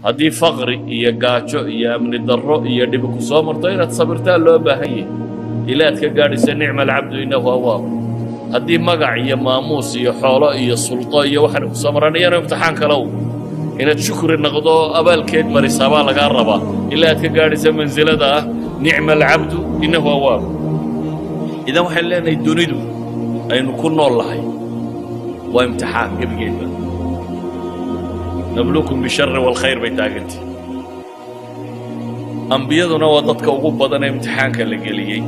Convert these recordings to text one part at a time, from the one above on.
haddii faqri iyo gaajo iyo amni darro iyo dhibi ku soo marto inaad sabirtaa loo baahan yahay ilaad ka gaadhaysa nicma alcabdu innahu awaab haddii magac iyo maamuus iyo xoolo iyo sulto iyo waxaan ku soo maranayana imtixaan kalow inaad shukri noqdo abaalkeed marisaa baa lagaa rabaa ilaa aad ka gaadhaysa mansilada ah nicma alcabdu innahu awaab idan waxaan leenahay dunidu aynu ku nool lahay waa imtixaan gebigeedba nabluukum bisharri walkhayr bay taagantay ambiyaduna waa dadka ugu badan ee imtixaanka la geliyey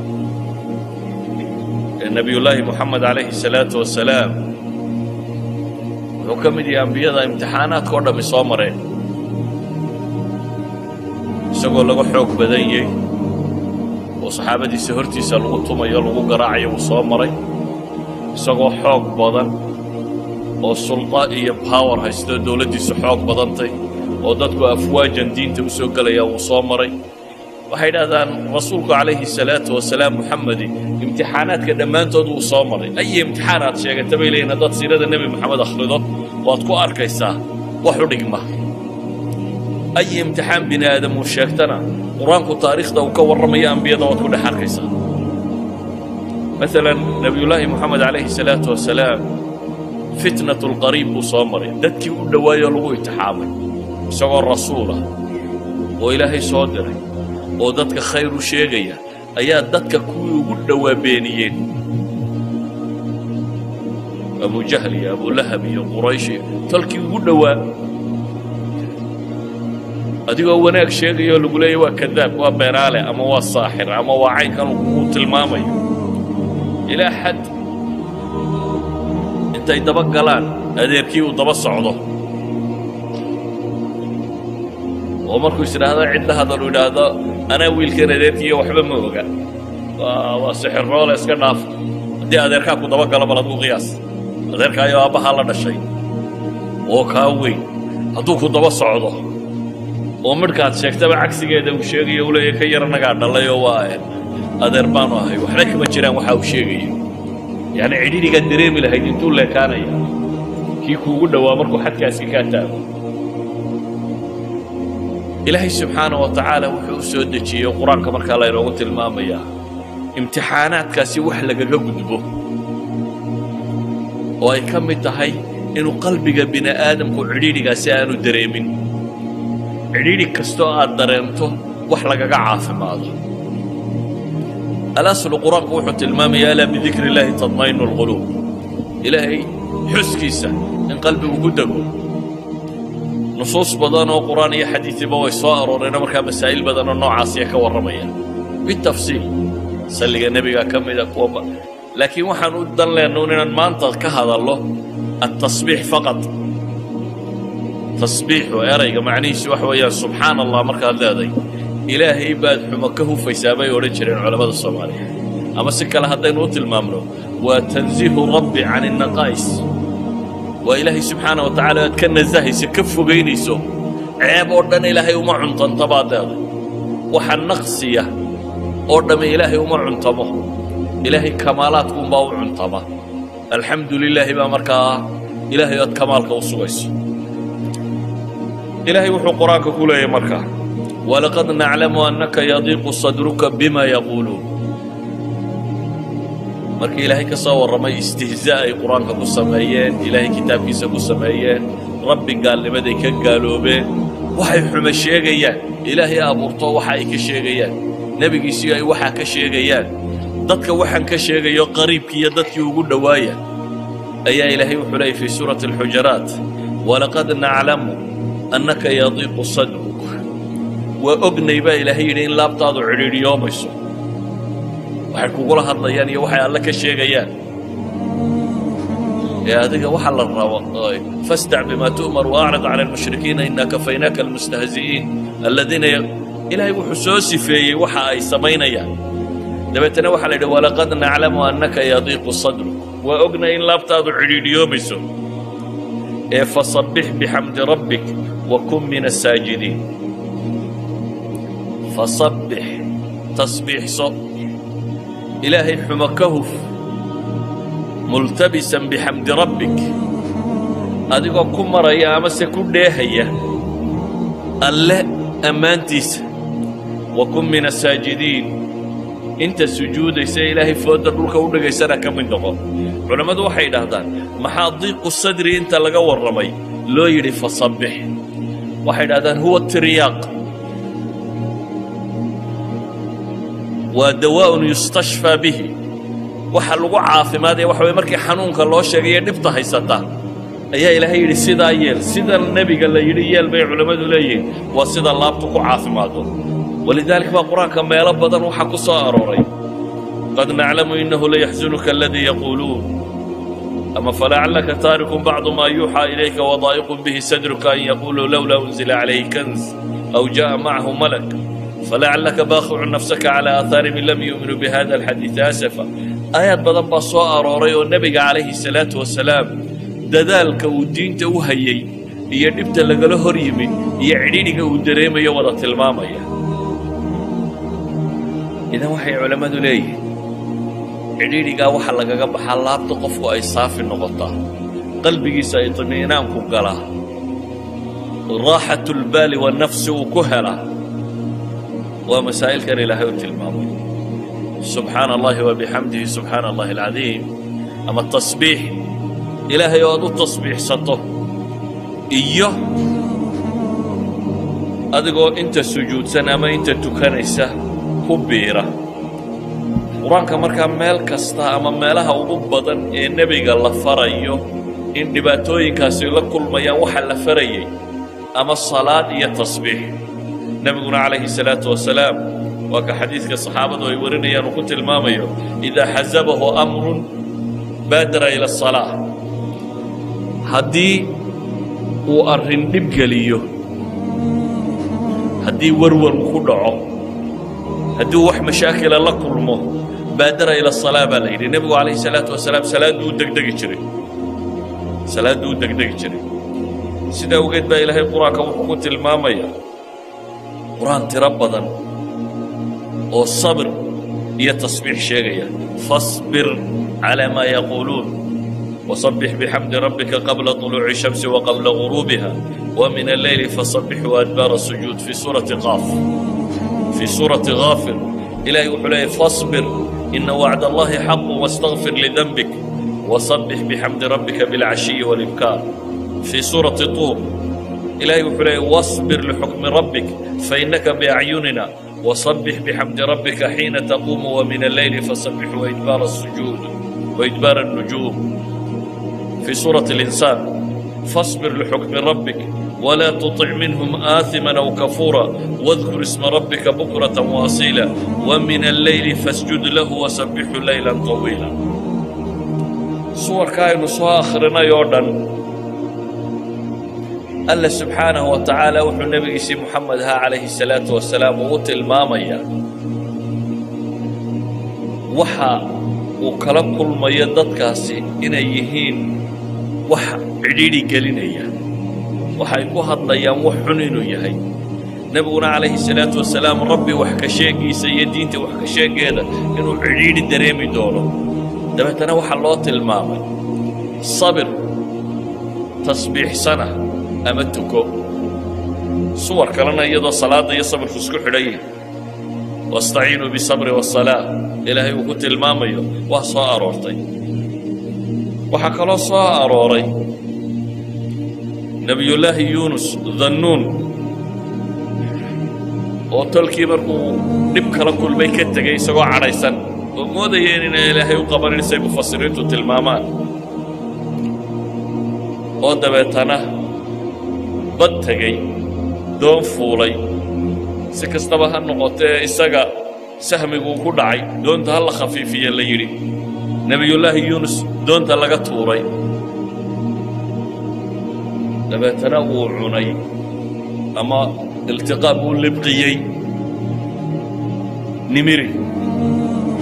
nabiyullaahi moxamed calayhi salaatu wasalaam wuxuu ka mid yahay ambiyada imtixaanaadka oo dhammi soo mareen isagoo laga xoog badan yahay oo saxaabadiisa hortiisa lagu tumayo lagu garaacayo uu soo maray isagoo xoog badan oo sulta iyo power haysto dawladdiisu xoog badantay oo dadku afwaajan diinta u soo gelaya uu soo maray waxay idhahdaan rasuulku calayhi salaatu wasalaam muxamedi imtixaanaadka dhammaantood wuu soo maray ay imtixaanaad sheegata bay leeyihin haddaad siirada nebi moxamed akhrido waad ku arkaysaa wax u dhigma ay imtixaan bini aadam uu sheegtana qur-aanku taariikhda uu ka warramaya ambiyada waad ku dhex arkaysaa maalan nebiyullaahi moxamed calayhi salaatu wasalaam fitnatu lqariib buu soo maray dadkii u dhowaayoo lagu imtixaamay isagoo rasuulah oo ilaahay soo diray oo dadka khayr u sheegaya ayaa dadka kuwii ugu dhowaa beeniyeen abujahl iyo abulahab iyo quraysh iyo tolkii ugu dhowaa adigoo wanaag sheegayoo lagu leeyahy waa kadaab waa beenaale ama waa saaxir ama waa caynkan uu tilmaamayo ilaa xad intay daba galaan adeerkii uu daba socdo oo markuu is idhaahdo cidla hadal uu idhaahdo anaa wiilkan adeerkiiyo waxba ma oga waa sixirroole iska dhaaf haddii adeerkaa ku daba galo bal aduu qiyaas adeerkaayo aabbahaa la dhashay oo kaa weyn hadduu ku daba socdo oo midhkaad sheegtaba cagsigeeda uu sheegayo uu leeyahy ka yaranagaa dhallayoo waa adeer baanu ahay waxna kama jiraan waxa uu sheegayo yacni cidhidhigaad dareemi lahayd intuu leekaanaya kii kuugu dhowaa markuu xadkaaski kaa taago ilaahay subxaana wa tacaala wuxuu u soo dejiyey qur-aanka markaa laynoogu tilmaamayaa imtixaanaadkaasi wax lagaga gudbo oo ay ka mid tahay inuu qalbiga bini aadamku cidhiidhigaasi aanu dareemin cidhiidhi kastoo aad dareemto wax lagaga caafimaado alaslu qur-aanku wuxuu tilmaamayaa alaa bidikri illaahi tadmainu alquluub ilaahay xuskiisa in qalbigu ku dego nusuus badan oo qur'aan iyo xadiidiba way soo arooreen markaa masaa'il badan oo noocaasiya ka warramaya bitafsiil salliga nebiga ka mida kuwa laakiin waxaan u dan leennuun inaan maanta ka hadallo التصبيح فقط تصبيح وإريق معنيس وحويا سبحان الله مركز هذا إلهي بعد حمكه في سابي ورجل علماء الصومالي أما سكة لهذا نوت الممنوع وتنزيه ربي عن النقائص وإلهي سبحانه وتعالى كان الزاهي سكف بينيسو عيب أردن إلهي ومعن تنطبع ذلك وحن نقصية أردن إلهي ومعن طبع إلهي كمالاتكم باوعن طبع الحمد لله بأمركا إلهي كمالك وصويس إلهي وحو قرآنك كله يمركا ولقد نعلم أنك يضيق صدرك بما يقولون marka ilaahay ka soo warramay istihzaa ay quraanka ku sameeyeen ilaahay kitaabkiisa ku sameeyeen rabbi gaalnimaday ka gaaloobeen waxay xuma sheegayaan ilaahay abuurto waxa ay ka sheegayaan nabigiisii ay waxa ka sheegayaan dadka waxan ka sheegayo qariibkii iyo dadkii ugu dhawaaya ayaa ilaahay wuxuu leeyahay fi suurati al-hujurat walaqad na'lamu annaka yadiqu sadruk wa ognay ba ilaahay in laabtaadu ciriiriyoomayso waxay kugula hadlayaan iyo waxay alla ka sheegayaan يا adiga waxa la rabo fasda' bima tu'mar wa'rid 'ala al-mushrikeen innaka kafaynaka al-mustahzi'in alladhina ilahi wuxuu soo sifeeyay waxa ay sameynayaan dabeetana waxa la yidhi walaqad na'lamu annaka yadiqu sadruk wa ogna in laabtaadu ciriiriyoomayso ee fasabbih bihamdi rabbik wa kun min as-sajidin fasabbih tasbih إلهي حمكهف ملتبسا بحمد ربك أديكو كمرا يا أمسي كل هيا alle ammaantiisa wakun min asaajidiin inta sujuudaysa ilaahay fooda dhulka u dhagaysana ka mid noqo culammadu waxay yidhaahdaan maxaa diiqu sadri inta laga warramay loo yidhi fasabbix waxay yidhahdaan huwa tiryaaq waa dawaa'un yustashfaa bihi waxa lagu caafimaadaya waxa weye markii xanuunka loo sheegayo dhibta haysata ayaa ilaahay yidhi sidaa yeel sida nebiga la yidhi yeel bay culammadu leeyihiin waa sida laabtu ku caafimaado walidaalika baa qur-aanka meelo badan waxaa ku soo arooray qad naclamu innahu layaxzunuka aladii yaquuluun ama falacallaka taarikun bacdu maa yuuxaa ilayka wadaa'iqun bihi sadruka an yaquuluu lowlaa unzila calayhi kanz aw jaa'a macahu malak falacallaka baaqicun nafsaka calaa aathaarihim in lam yuuminuu bihada alxadiidi asafa aayaad badan baa soo arooray oo nebiga calayhi salaatu wasalaam dadaalka uu diinta u hayay iyo dhibta lagala hor yimid iyo cidhiidhiga uu dareemayo wada tilmaamaya idan waxay culammadu leeyihiin cidhiidhigaa waxa lagaga baxaa laabta qofku ay saafi noqotaa qalbigiisa itmiinaanku galaa raaxatulbaali wanafsi uu ku helaa waa masaa'ilkan ilaahay u tilmaamay subxaana allahi wabixamdihi subxaana allahi alcadiim ama tasbiix ilaahay oo aad u tasbiixsato iyo adigoo inta sujuudsan ama inta tukanaysa ku biira qur-aanka markaa meel kasta ama meelaha ugu badan ee nebiga la farayo in dhibaatooyinkaasi la kulmayaan waxa la farayay ama salaad iyo tasbiix nebiguna calayhi salaatu wasalaam waa ka xadiidka saxaabadu ay warinayaan uu ku tilmaamayo idaa xasabahu amrun baadara ila asalaa haddii uu arrin dhib geliyo haddii warwar uu ku dhaco haddii wax mashaakila la kulmo baadara ila asalaa baa la yidhi nebigu calayhi salaatu wasalaam salaadduu u degdegi jiray sidaa awgeed baa ilaahay qur-aanka wuxuu ku tilmaamaya qur-aan tiro badan oo sabir iyo tasbiix sheegaya fasbir calaa maa yaquuluun وصبح بحمد ربك قبل طلوع الشمس وقبل غروبها ومن الليل فصبح وأدبار السجود في سورة قاف في سورة غافر إلهي وحليه فاصبر إن وعد الله حق واستغفر لذنبك وصبح بحمد ربك بالعشي والإبكار في سورة طور إلهي وحليه واصبر لحكم ربك فإنك بأعيننا وصبح بحمد ربك حين تقوم ومن الليل فصبح وإدبار السجود وإدبار النجوم في سورة الإنسان فاصبر لحكم ربك ولا تطع منهم آثما أو كفورا واذكر اسم ربك بكرة وأصيلا ومن الليل فاسجد له وسبح ليلا طويلا صور كائن صور آخرنا يوردن الله سبحانه وتعالى وحو النبي محمد عليه الصلاة والسلام وطل ماميا وحا وكلا كل ما يددكاسي إنا يهين wax cidhiidhi gelinaya waxay ku hadlayaan wax xun inuu yahay nebiguna calayhi salaatu wasalaam rabbi wax ka sheegiisa iyo diinta wax ka sheegeeda inuu cidhiidhi dareemi doono dabeetana waxaa loo tilmaamay sabir tasbiixsana ama tuko suwar kalena iyadoo salaada iyo sabirku isku xidhan yihin wastaciinuu bisabri wasalaa ilaahay uu ku tilmaamayo waa soo aroortay waxaa kaloo soo arooray nebiyullaahi yuunus dhannuun oo tolkii markuu dhib kala kulmay ka tegay isagoo cadhaysan oo moodayeen inay ilaahay u qabanaysay mufasiriintu tilmaamaan oo dabeetana bad tegey doon fuulay si kastaba ha noqotee isaga sahmiguu ku dhacay doonta ha la khafiifiya la yidhi nebiyullaahi yuunus doonta laga tuuray dabeetana wuu cunay ama iltiqaab uu libqiyey nimiri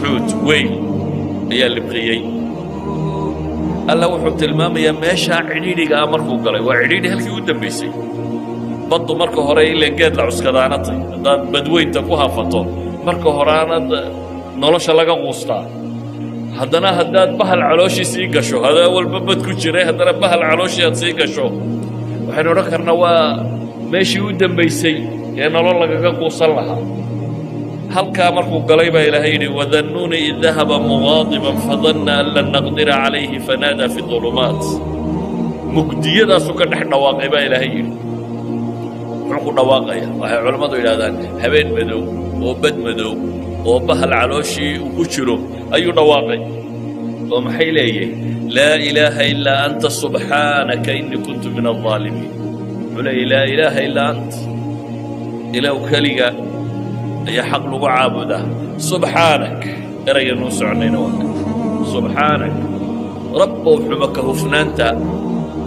xuut weyl ayaa libqiyey alla wuxuu tilmaamayaa meeshaa cidhiidhiga ah markuu galay waa cidhiidhi halkii u dambaysay baddu marka hore ilaa geed la cuskadaanatay haddaad badweynta ku hafato marka horeanad nolosha laga quustaa haddana haddaad bahal calooshii sii gasho hadaa walba bad ku jiray haddana bahal calooshii aad sii gasho waxaynu odhan karnaa waa meeshii u dambaysay ee nolol lagaga quusan lahaa halkaa markuu galay baa ilaahay yidhi wadannuuni id dahaba mugaadiban fadanna an lan naqdira calayhi fanaadaa fi dulumaat mugdiyadaasuu ka dhex dhawaaqay baa ilaahay yidhi muxuu ku dhawaaqaya waxay culammadu yidhahdaan habeen madow oo bad madow oo bahal calooshii uu ku jiro ayuu dhawaaqay oo maxay leeyahay laa ilaaha ilaa anta subxaanaka innii kuntu min aldaalimiin wuxuu leeyahy laa ilaaha ilaa ant ilaw keliga ayaa xaq lagu caabudaa subxaanak erayanuu soconayna waa subxaanak rabbow xuma ka hufnaanta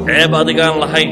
ceeb adigaan lahayn